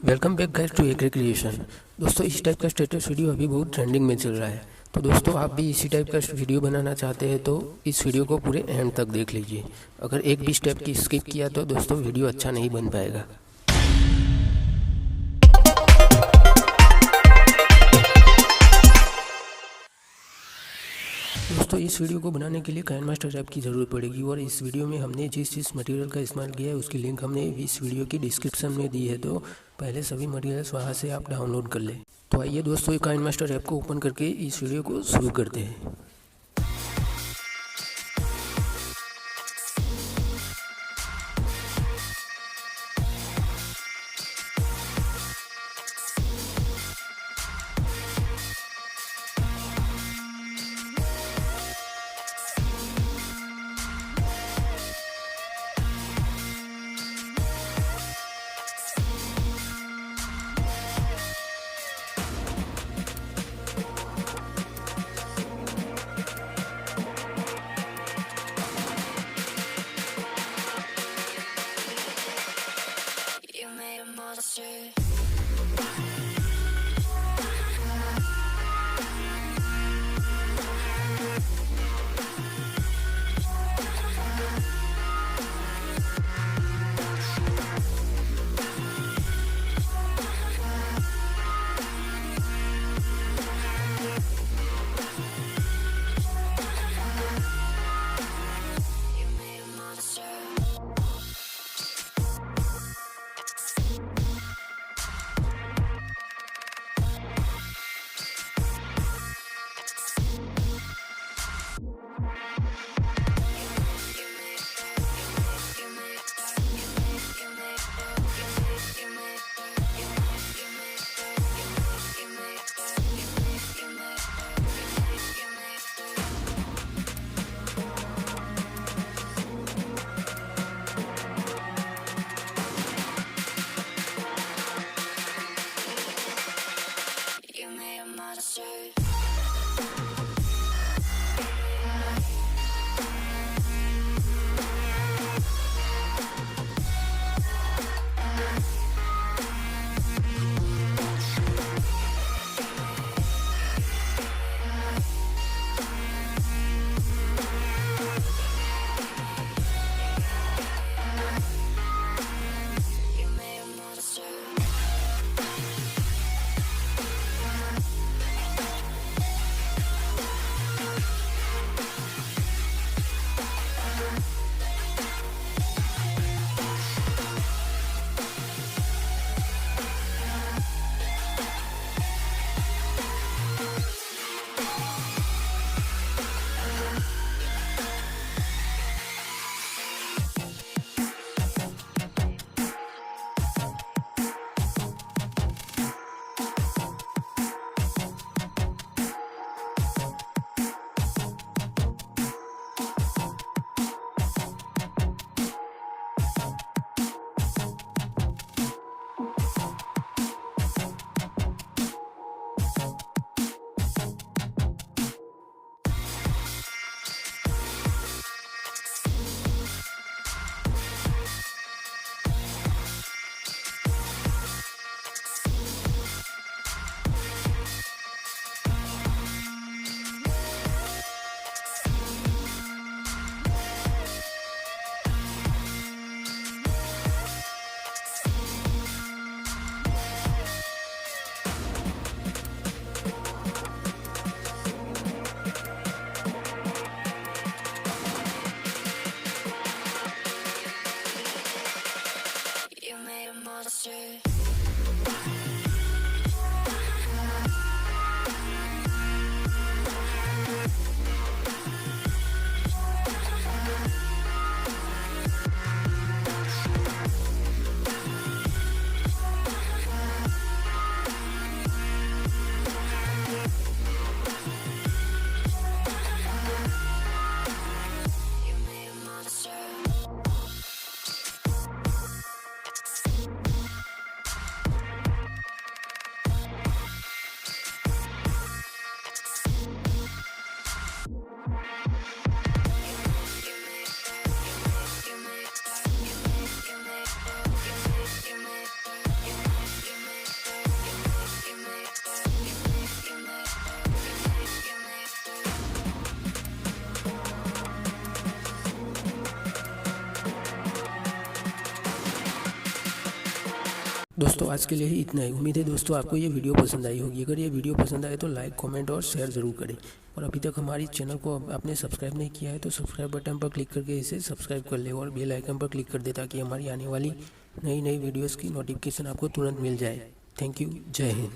Welcome back guys to agri creation. दोस्तों, इस type का स्टेटस वीडियो अभी बहुत ट्रेंडिंग में चल रहा है। तो दोस्तों, आप भी इसी टाइप का वीडियो बनाना चाहते हैं तो इस वीडियो को पूरे एंड तक देख लीजिए। अगर एक भी स्टेप की स्किप किया तो दोस्तों वीडियो अच्छा नहीं बन पाएगा। दोस्तों, इस वीडियो को बनाने के लिए काइनमास्टर ऐप की ज़रूरत पड़ेगी और इस वीडियो में हमने जिस मटेरियल का इस्तेमाल किया है उसकी लिंक हमने इस वीडियो की डिस्क्रिप्शन में दी है। तो पहले सभी मटेरियल्स वहां से आप डाउनलोड कर लें। तो आइए दोस्तों, काइनमास्टर ऐप को ओपन करके इस वीडियो को शुरू करते हैं। दोस्तों आज के लिए ही इतना ही। उम्मीद है दोस्तों आपको ये वीडियो पसंद आई होगी। अगर ये वीडियो पसंद आए तो लाइक, कमेंट और शेयर ज़रूर करें। और अभी तक हमारी चैनल को आपने सब्सक्राइब नहीं किया है तो सब्सक्राइब बटन पर क्लिक करके इसे सब्सक्राइब कर ले और बेल आइकन पर क्लिक कर दे ताकि हमारी आने वाली नई वीडियोज़ की नोटिफिकेशन आपको तुरंत मिल जाए। Thank you. जय हिंद।